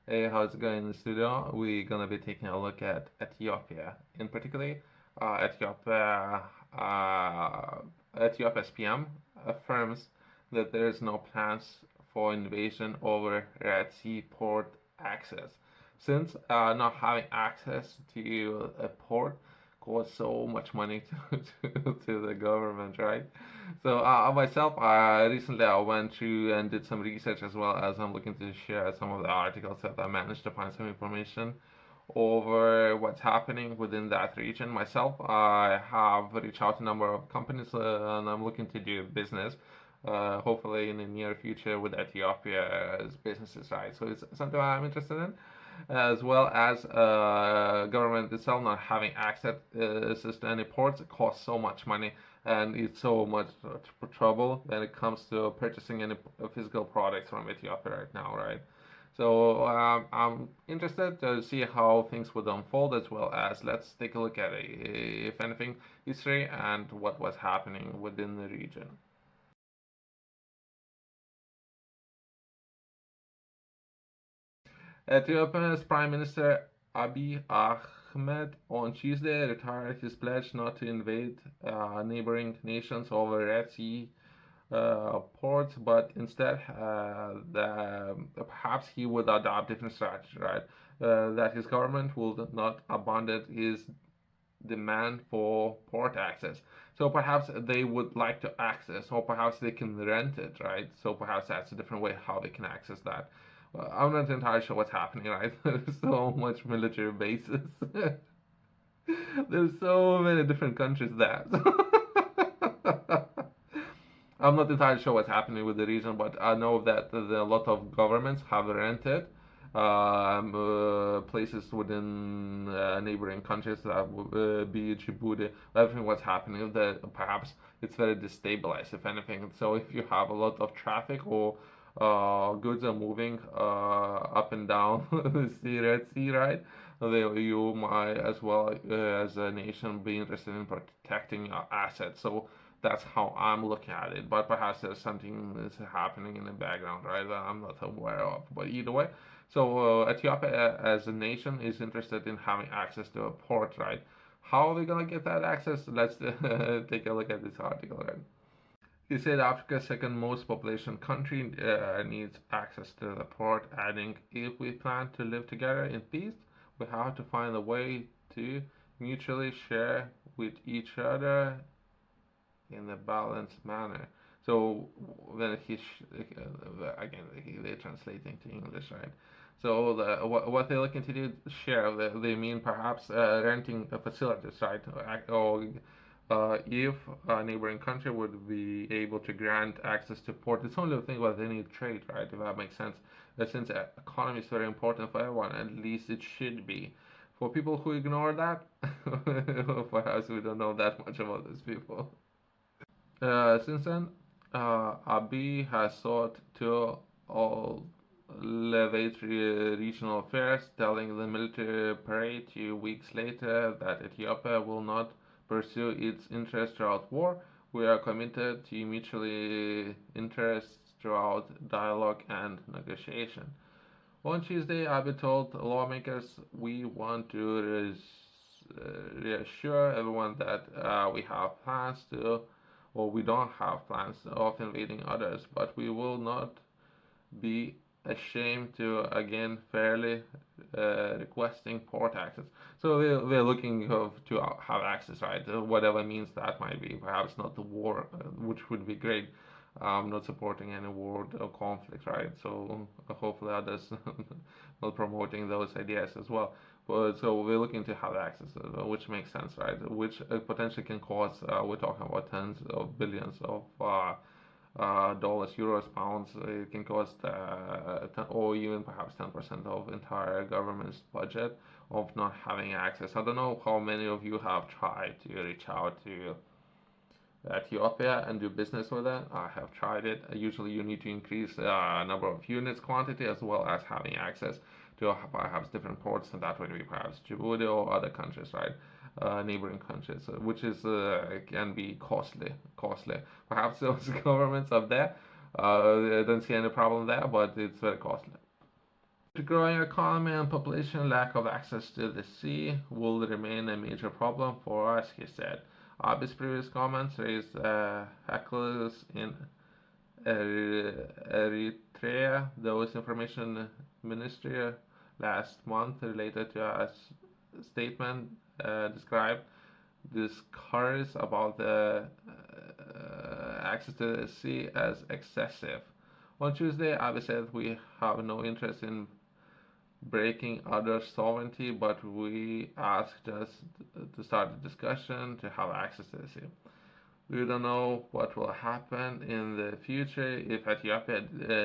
Hey, how's it going in the studio? We're gonna be taking a look at Ethiopia. In particular, Ethiopia, Ethiopia's PM affirms that there is no plans for invasion over Red Sea port access. Since not having access to a port costs so much money to the government, right? So myself, recently I went through and did some research as well as I'm looking to share some of the articles that I managed to find some information over what's happening within that region. Myself, I have reached out to a number of companies and I'm looking to do business, hopefully in the near future with Ethiopia as businesses, right? So it's something I'm interested in, as well as government itself not having access to any ports. It costs so much money and it's so much trouble when it comes to purchasing any physical products from Ethiopia right now, right? So I'm interested to see how things would unfold, as well as let's take a look at it, if anything, history and what was happening within the region. Ethiopia's Prime Minister Abiy Ahmed on Tuesday retired his pledge not to invade neighboring nations over Red Sea ports, but instead perhaps he would adopt different strategy, right? That his government will not abandon his demand for port access. So perhaps they would like to access, or perhaps they can rent it, right? So perhaps that's a different way how they can access that. I'm not entirely sure what's happening, right? There's so much military bases. There's so many different countries there. I'm not entirely sure what's happening with the region, but I know that a lot of governments have rented places within neighboring countries, that would be Djibouti, everything what's happening, that perhaps it's very destabilized, if anything. So if you have a lot of traffic or goods are moving up and down the sea, Red Sea, right? You might as well, as a nation, be interested in protecting your assets. So that's how I'm looking at it. But perhaps there's something that's happening in the background, right, that I'm not aware of. But either way, so Ethiopia as a nation is interested in having access to a port, right? How are we gonna get that access? Let's take a look at this article, right? He said Africa's second most population country needs access to the port, adding, if we plan to live together in peace, we have to find a way to mutually share with each other in a balanced manner. So when again they're translating to English, right? So what they're looking to do share, they mean perhaps renting facilities, right? Or if a neighboring country would be able to grant access to port, it's only a thing where they need trade, right? If that makes sense. But since economy is very important for everyone, at least it should be. For people who ignore that, perhaps we don't know that much about these people. Since then, Abiy has sought to elevate regional affairs, telling the military parade 2 weeks later that Ethiopia will not pursue its interests throughout war. We are committed to mutually interests throughout dialogue and negotiation. On Tuesday, Abiy told lawmakers, "We want to reassure everyone that we have plans to, or we don't have plans of invading others, but we will not be ashamed to again fairly requesting port access." So we're looking to have access, right? Whatever means that might be. Perhaps not the war, which would be great. Not supporting any war or conflict, right? So hopefully others not promoting those ideas as well. But so we're looking to have access, which makes sense, right? Which potentially can cost. We're talking about tens of billions of dollars, euros, pounds. It can cost, or even perhaps 10% of entire government's budget of not having access. I don't know how many of you have tried to reach out to Ethiopia and do business with it. I have tried it. Usually, you need to increase number of units quantity as well as having access to perhaps different ports, and that would be perhaps Djibouti or other countries, right? Neighboring countries, which is can be costly. Perhaps those governments up there, I don't see any problem there, but it's very costly. The growing economy and population lack of access to the sea will remain a major problem for us, he said. Abiy's previous comments raised heckles in Eritrea. Those information ministry last month related to a statement described discourse about the access to the sea as excessive. On Tuesday, Abiy said we have no interest in breaking other sovereignty, but we asked us to start a discussion to have access to the sea. We don't know what will happen in the future if Ethiopia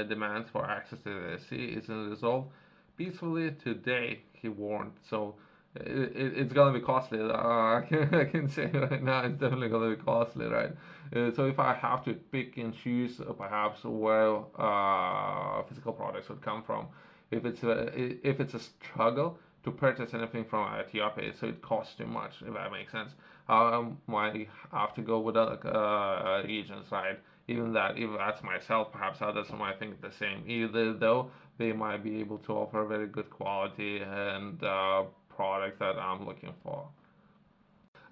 demands for access to the sea isn't resolved peacefully today, he warned. So it's gonna be costly. I can say right now it's definitely gonna be costly, right? So if I have to pick and choose, perhaps where physical products would come from, if it's a struggle to purchase anything from Ethiopia, so it costs too much, if that makes sense. Might have to go with other regions, right? Even that's myself, perhaps others might think the same. Either though they might be able to offer very good quality and product that I'm looking for.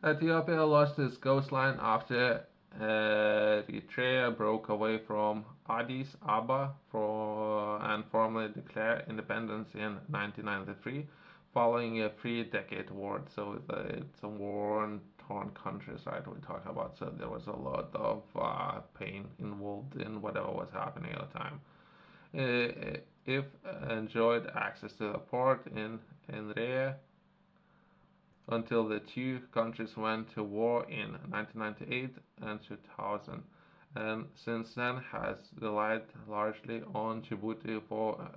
Ethiopia lost its coastline after Eritrea broke away from Addis Ababa and formally declared independence in 1993, following a 3-decade war. So it's a war-torn countryside we talk about. So there was a lot of pain involved in whatever was happening at the time. If enjoyed access to the port in Eritrea until the two countries went to war in 1998 and 2000, and since then has relied largely on Djibouti for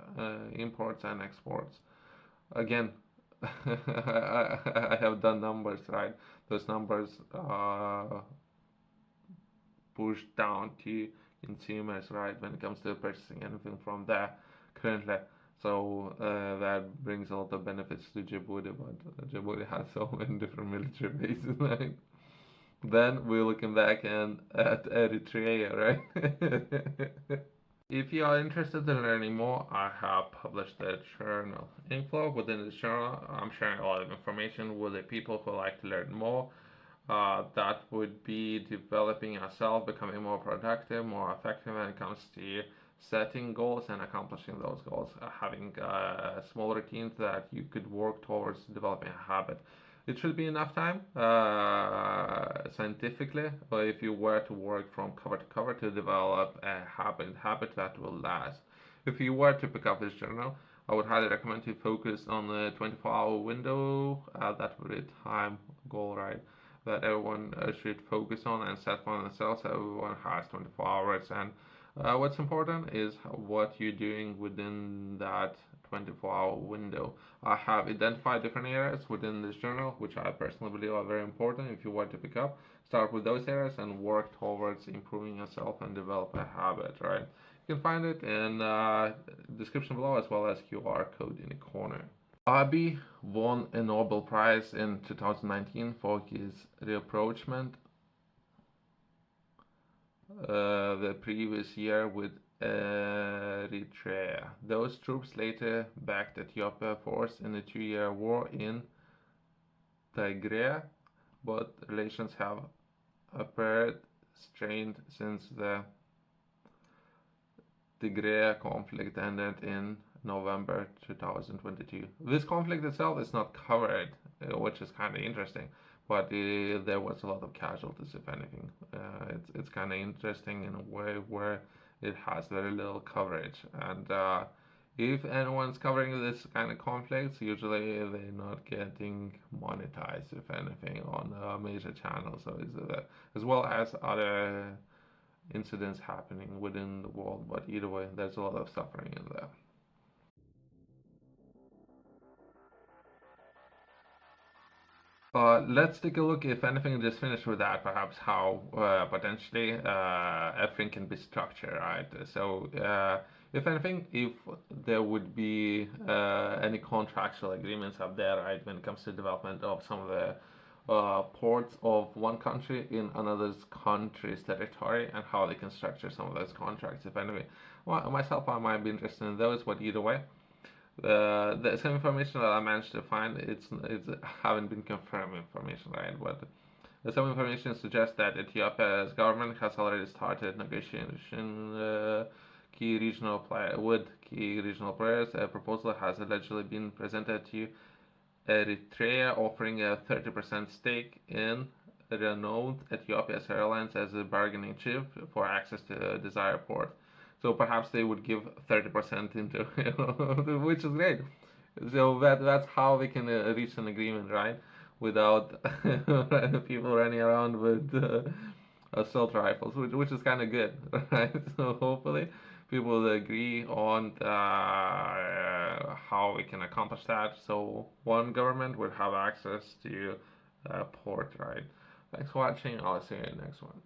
imports and exports. Again, I have done numbers, right? Those numbers push down to consumers, right, when it comes to purchasing anything from there currently. So that brings a lot of benefits to Djibouti, but Djibouti has so many different military bases, right? Then we're looking back at Eritrea, right? If you are interested in learning more, I have published a journal info. Within this journal, I'm sharing a lot of information with the people who like to learn more. That would be developing yourself, becoming more productive, more effective when it comes to setting goals and accomplishing those goals, having small routines that you could work towards developing a habit. It should be enough time scientifically, but if you were to work from cover to cover to develop a habit that will last. If you were to pick up this journal, I would highly recommend to focus on the 24-hour window. That would be a time goal, right? That everyone should focus on and set for themselves. Everyone has 24 hours, and what's important is what you're doing within that 24-hour window. I have identified different areas within this journal, which I personally believe are very important. If you want to pick up, start with those areas and work towards improving yourself and develop a habit, right? You can find it in the description below, as well as QR code in the corner. Abiy won a Nobel Prize in 2019 for his rapprochement the previous year with Eritrea. Those troops later backed Ethiopia force in a 2-year war in Tigray, but relations have appeared strained since the Tigray conflict ended in November 2022. This conflict itself is not covered, which is kind of interesting, but there was a lot of casualties, if anything. It's kind of interesting in a way where it has very little coverage. And if anyone's covering this kind of conflicts, usually they're not getting monetized, if anything, on major channels, so as well as other incidents happening within the world. But either way, there's a lot of suffering in there. Let's take a look, if anything, just finish with that, perhaps how potentially everything can be structured, right? So, if anything, if there would be any contractual agreements up there, right, when it comes to development of some of the ports of one country in another country's territory and how they can structure some of those contracts, if anything. Well, myself, I might be interested in those, but either way, Some information that I managed to find, it's haven't been confirmed information, right? But some information suggests that Ethiopia's government has already started negotiation with key regional players. A proposal has allegedly been presented to Eritrea, offering a 30% stake in renowned Ethiopia's airlines as a bargaining chip for access to a desired port. So perhaps they would give 30% into, which is great. So that's how we can reach an agreement, right? Without people running around with assault rifles, which is kind of good, right? So hopefully people will agree on how we can accomplish that. So one government would have access to port, right? Thanks for watching. I'll see you in the next one.